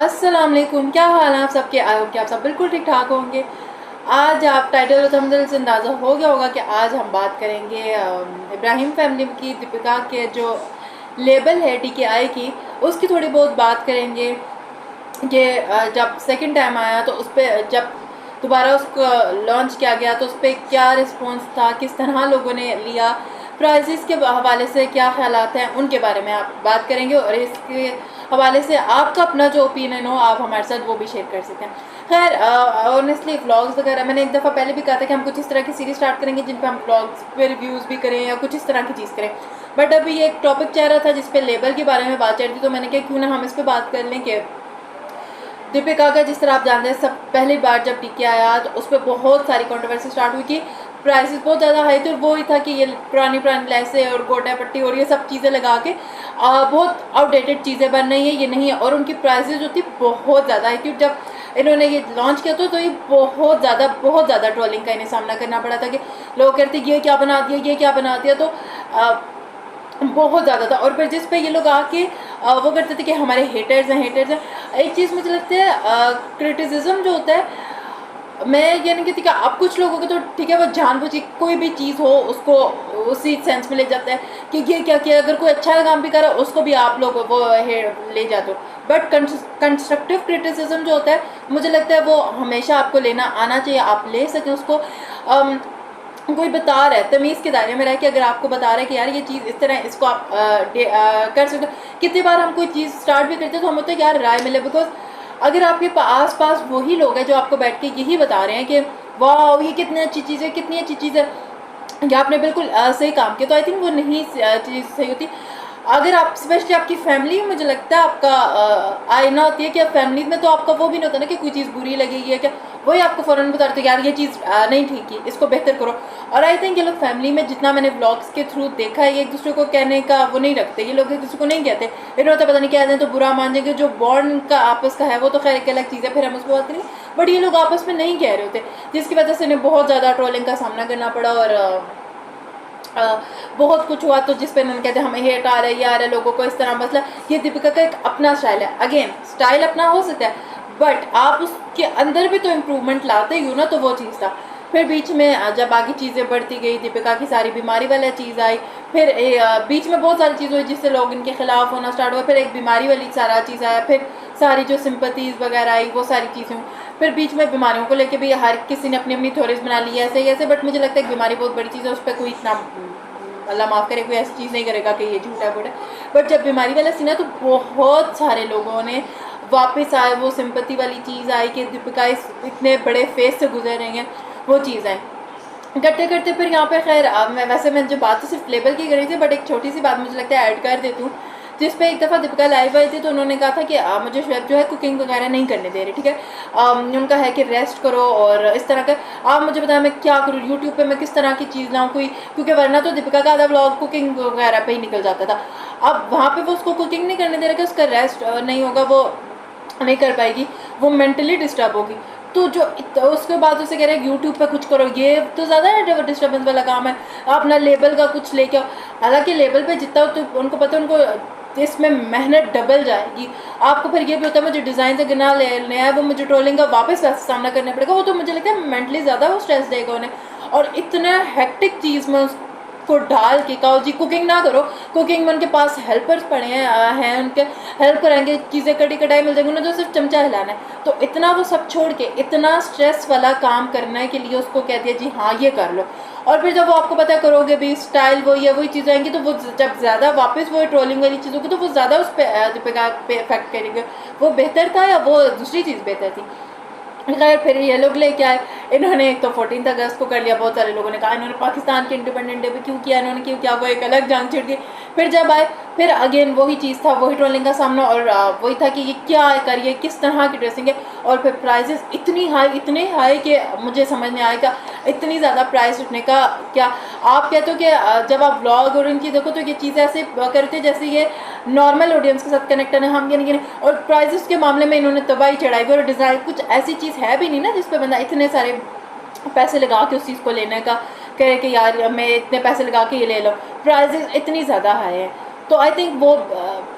अस्सलाम वालेकुम, क्या हाल है आप सबके। आई होप कि आप सब बिल्कुल ठीक ठाक होंगे। आज आप टाइटल और थंबनेल से अंदाज़ा हो गया होगा कि आज हम बात करेंगे इब्राहिम फैमिली की दीपिका के जो लेबल है DKI की, उसकी थोड़ी बहुत बात करेंगे कि जब सेकंड टाइम आया तो उस पर जब दोबारा उसको लॉन्च किया गया तो उस पर क्या रिस्पॉन्स था, किस तरह लोगों ने लिया, प्राइजेस के हवाले से क्या ख्यालात हैं, उनके बारे में आप बात करेंगे और इसके हवाले से आपका अपना जो ओपिनियन हो आप हमारे साथ वो भी शेयर कर सकते हैं। खैर ऑनेस्टली व्लॉग्स वगैरह मैंने एक दफ़ा पहले भी कहा था कि हम कुछ इस तरह की सीरीज स्टार्ट करेंगे जिन पे हम व्लॉग्स पे रिव्यूज़ भी करें या कुछ इस तरह की चीज़ करें। बट अभी ये एक टॉपिक चल रहा था जिस पे लेबल के बारे में बात चल रही थी, तो मैंने कहा क्यों ना हम इस पर बात कर लें कि दीपिका का, जिस तरह आप जानते हैं, सब पहली बार जब DK आया तो उस पर बहुत सारी कंट्रोवर्सी स्टार्ट हुई कि प्राइसेस बहुत ज़्यादा हाई थी और वो ही था कि ये पुरानी पुरानी लेसें और गोटा पट्टी और ये सब चीज़ें लगा के बहुत आउटडेटेड चीज़ें बन रही हैं, ये नहीं है। और उनकी प्राइसेस जो थी बहुत ज़्यादा हाई थी। जब इन्होंने ये लॉन्च किया तो ये बहुत ज़्यादा ट्रोलिंग का इन्हें सामना करना पड़ा था कि लोग कहते ये क्या बना दिया, ये क्या बना दिया, तो बहुत ज़्यादा था। और फिर जिस पे ये लोग आके वो करते थे कि हमारे हेटर्स हैं। एक चीज़ मुझे लगता है क्रिटिसिज्म जो होता है, मैं ये नहीं कहती कि आप कुछ लोगों के तो ठीक है वो जानबूझ के कोई भी चीज़ हो उसको उसी सेंस में ले जाते हैं कि ये क्या किया, अगर कोई अच्छा काम भी करा उसको भी आप लोग वो ले जाते हो। बट कंस्ट्रक्टिव क्रिटिसिज्म जो होता है मुझे लगता है वो हमेशा आपको लेना आना चाहिए, आप ले सकें उसको। कोई बता रहा है तमीज़ के दायरे में रह के, अगर आपको बता रहा है कि यार ये चीज़ इस तरह इसको आप कर सकते हो। कितनी बार हम कोई चीज़ स्टार्ट भी करते हैं तो हम होते हैं यार राय मिले, बिकॉज अगर आपके आस पास वही लोग हैं जो आपको बैठ के यही बता रहे हैं कि वाह ये कितनी अच्छी चीज़ है, कितनी अच्छी चीज़ है, या आपने बिल्कुल सही काम किया, तो आई थिंक वो नहीं चीज़ सही होती। अगर आप स्पेशली आपकी फैमिली, मुझे लगता है आपका आईना होती है कि फैमिली में तो आपका वो भी नहीं होता ना कि कोई चीज़ बुरी लगेगी है क्या, वही आपको फ़ौरन बताते हैं यार ये चीज़ नहीं ठीक है, इसको बेहतर करो। और आई थिंक ये लोग फैमिली में, जितना मैंने व्लॉग्स के थ्रू देखा है, ये एक दूसरे को कहने का वो नहीं रखते, ये लोग एक दूसरे को नहीं कहते। इन्होंने होता पता नहीं क्या दें तो बुरा मान जाएंगे, जो बॉन्ड का आपस का है वो तो खैर एक अलग चीज़ है, फिर हम उसको बात करेंगे। बट ये लोग आपस में नहीं कह रहे होते, जिसकी वजह से इन्हें बहुत ज़्यादा ट्रोलिंग का सामना करना पड़ा और बहुत कुछ हुआ। तो जिस पे उन्होंने कहते हैं हमें हेट आ रहा है, ये आ रहा है, लोगों को इस तरह मसला। ये दीपिका का एक अपना स्टाइल है, अगेन स्टाइल अपना हो सकता है बट आप उसके अंदर भी तो इम्प्रूवमेंट लाते ही हो ना, तो वो चीज़ था। फिर बीच में जब आगे चीज़ें बढ़ती गई, दीपिका की सारी बीमारी वाली चीज़ आई, फिर बीच में बहुत सारी चीज़ हुई जिससे लोग इनके खिलाफ होना स्टार्ट हुआ, फिर एक बीमारी वाली सारा चीज़ आया, फिर सारी जो सिंपथीज़ वगैरह आई वो सारी चीज़ें, फिर बीच में बीमारियों को लेके भी हर किसी ने अपनी अपनी थ्योरीज बना ली ऐसे ही ऐसे। बट मुझे लगता है कि बीमारी बहुत बड़ी चीज़ है, उस पर कोई इतना अल्लाह माफ़ करे कोई ऐसी चीज़ नहीं करेगा कि ये झूठा है। बट जब बीमारी वाला सीन है तो बहुत सारे लोगों ने वापस आए, वो सिंपैथी वाली चीज़ आई कि दीपिका इतने बड़े फेस से गुजर रही हैं, वो चीज़ आई करते करते। फिर यहाँ पे खैर मैं जो बात तो सिर्फ लेबल की कर रही थी, बट एक छोटी सी बात मुझे लगता है ऐड कर देती हूँ, जिस पे एक दफ़ा दीपिका लाइव आई थी तो उन्होंने कहा था कि मुझे शेफ जो है कुकिंग वगैरह नहीं करने दे रही, ठीक है। उनका है कि रेस्ट करो और इस तरह का। आप मुझे बताएं मैं क्या करूँ, यूट्यूब पे मैं किस तरह की चीज़ लाऊँ कोई, क्योंकि वरना तो दीपिका का आधा व्लॉग कुकिंग वगैरह पे ही निकल जाता था। अब वहाँ पे वो उसको कुकिंग नहीं करने दे रहा कि उसका रेस्ट नहीं होगा, वो नहीं कर पाएगी, वो मेंटली डिस्टर्ब होगी। तो जो उसके बाद उसे कह रहे हैं यूट्यूब पे कुछ करो, ये तो ज़्यादा डिस्टर्बेंस वाला काम है। अपना लेबल का कुछ लेके आओ, हालांकि लेबल पे जितना तो उनको पता है, उनको इसमें मेहनत डबल जाएगी। आपको फिर ये भी होता है मुझे डिज़ाइन से गिना लेना है, वो मुझे ट्रोलिंग का वापस सामना करना पड़ेगा, वो तो मुझे लगता है मेंटली ज़्यादा वो स्ट्रेस देगा उन्हें। और इतना हेक्टिक चीज़ में को डाल के कहो जी कुकिंग ना करो, कुकिंग में उनके पास हेल्पर्स पड़े हैं उनके हेल्प कराएंगे, चीज़ें कटी कटाई मिल जाएंगी, उन्हें तो सिर्फ चमचा हिलाना है। तो इतना वो सब छोड़ के इतना स्ट्रेस वाला काम करने के लिए उसको कह दिया जी हाँ ये कर लो। और फिर जब वो आपको पता करोगे भी स्टाइल वही है, वही चीज़ें आएंगी, तो वो जब ज़्यादा वापस वो ट्रोलिंग वाली चीज़ होगी तो वो ज़्यादा उस पर दीपिका पे इफेक्ट करेंगे। वो बेहतर था या वो दूसरी चीज़ बेहतर थी। खैर फिर ये लोग लेके आए, इन्होंने एक तो 14 अगस्त को कर लिया, बहुत सारे लोगों ने कहा इन्होंने पाकिस्तान के इंडिपेंडेंट डे पे क्यों किया, इन्होंने क्यों किया, वो एक अलग जंग छिड़ दी। फिर जब आए फिर अगेन वही चीज़ था, वही ट्रोलिंग का सामना, और वही था कि ये क्या करिए, किस तरह की ड्रेसिंग है। और फिर प्राइजेस इतने हाई कि मुझे समझ नहीं आएगा इतनी ज़्यादा प्राइस उठने का क्या। आप कहते हो कि जब आप ब्लॉग और इनकी देखो तो ये चीज़ें ऐसे करते हैं जैसे ये नॉर्मल ऑडियंस के साथ कनेक्ट है, हम ये नहीं। और प्राइजेस के मामले में इन्होंने तबाही चढ़ाई हुई, और डिज़ाइन कुछ ऐसी चीज़ है भी नहीं ना जिस पे बंदा इतने सारे पैसे लगा के उस चीज़ को लेने का कहे कि यार मैं इतने पैसे लगा के ये ले लो, प्राइजेस इतनी ज़्यादा हाई है। तो आई थिंक वो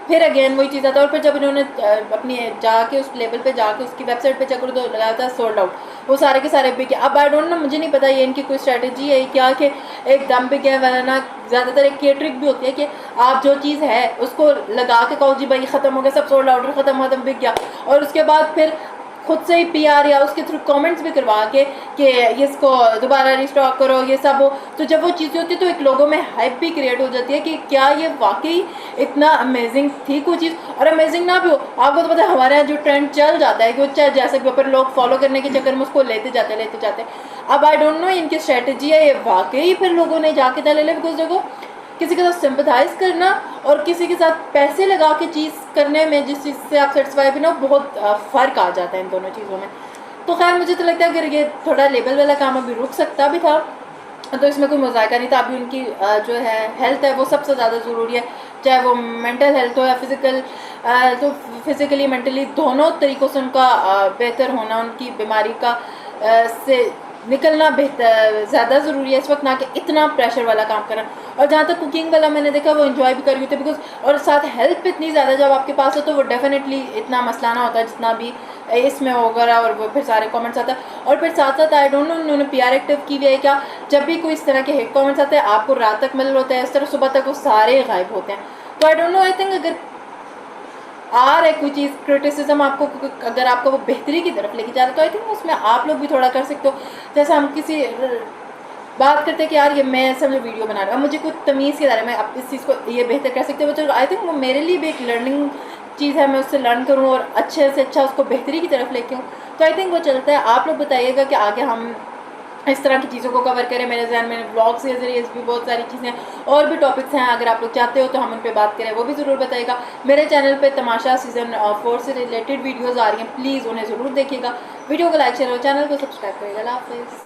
फिर अगेन वही चीज़ आता है। और फिर जब इन्होंने अपनी जाके उस लेवल पे जाके उसकी वेबसाइट पे चेक करो तो लगाया था सोल्ड आउट, वो सारे के सारे बिक गए। अब आई डोंट नो, मुझे नहीं पता ये इनकी कोई स्ट्रेटजी है क्या कि एकदम बिक गए, वरना ज़्यादातर एक ये ट्रिक भी होती है कि आप जो चीज़ है उसको लगा के कहो जी भाई ख़त्म हो गया, सब सोल्ड आउट, ख़त्म बिक गया, और उसके बाद फिर खुद से ही पीआर या उसके थ्रू कमेंट्स भी करवा के कि इसको दोबारा रिस्टॉक करो, ये सब हो। तो जब वो चीज़ें होती है तो एक लोगों में हाइप भी क्रिएट हो जाती है कि क्या ये वाकई इतना अमेजिंग थी कोई चीज़। और अमेजिंग ना भी हो, आपको तो पता है हमारे यहाँ जो ट्रेंड चल जाता है कि वो चाहे जैसे भी, पर लोग फॉलो करने के चक्कर में उसको लेते जाते। अब आई डोंट नो इनकी स्ट्रेटजी है ये वाकई फिर लोगों ने जाके ले ले, बिकॉज देखो किसी के साथ सिंपथाइज करना और किसी के साथ पैसे लगा के चीज़ करने में, जिस चीज़ से आप सेटिस्फाई भी ना, बहुत फ़र्क आ जाता है इन दोनों चीज़ों में। तो खैर मुझे तो लगता है अगर ये थोड़ा लेबल वाला काम अभी रुक सकता भी था तो इसमें कोई मजायका नहीं था। अभी उनकी जो है हेल्थ है वो सबसे ज़्यादा ज़रूरी है, चाहे वो मेंटल हेल्थ हो या फिज़िकल, तो फिज़िकली मेंटली दोनों तरीक़ों से उनका बेहतर होना, उनकी बीमारी का से निकलना बेहतर ज़्यादा ज़रूरी है इस वक्त, ना कि इतना प्रेशर वाला काम करना। और जहाँ तक कुकिंग वाला मैंने देखा वो इन्जॉय भी कर रही होती है, बिकॉज और साथ हेल्प इतनी ज़्यादा जब आपके पास हो तो वो डेफिनेटली इतना मसला ना होता है जितना भी इसमें होगा, और वो फिर सारे कमेंट्स आते हैं। और फिर साथ साथ आई डोंट नो उन्होंने पीआर एक्टिव की हुई है क्या, जब भी कोई इस तरह के हेट कमेंट्स आते हैं आपको रात तक मिल होता है, इस तरह सुबह तक वो सारे गायब होते हैं। तो I don't know, I think अगर आ रहा है कोई चीज़ क्रिटिसिज्म आपको, अगर आपको वो बेहतरी की तरफ लेके जा रहा है तो आई थिंक उसमें आप लोग भी थोड़ा कर सकते हो। जैसे हम किसी बात करते हैं कि यार ये मैं समझो वीडियो बना रहा हूँ, मुझे कुछ तमीज़ के दायरे में आप इस चीज़ को ये बेहतर कर सकते हो, तो आई थिंक वो मेरे लिए भी एक लर्निंग चीज़ है, मैं उससे लर्न करूँ और अच्छे से अच्छा उसको बेहतरी की तरफ लेके आऊँ। तो आई थिंक वो चलता है। आप लोग बताइएगा कि आगे हम इस तरह की चीज़ों को कवर करें। मेरे जहन में व्लॉग्स के ज़रिए भी बहुत सारी चीज़ें और भी टॉपिक्स हैं, अगर आप लोग चाहते हो तो हम उन पे बात करें, वो भी ज़रूर बताइएगा। मेरे चैनल पे तमाशा सीज़न 4 से रिलेटेड वीडियोज़ आ रही हैं, प्लीज़ उन्हें ज़रूर देखिएगा। वीडियो को लाइक शेयर और चैनल को सब्सक्राइब करिएगा। अल्लाह हाफ़िज़।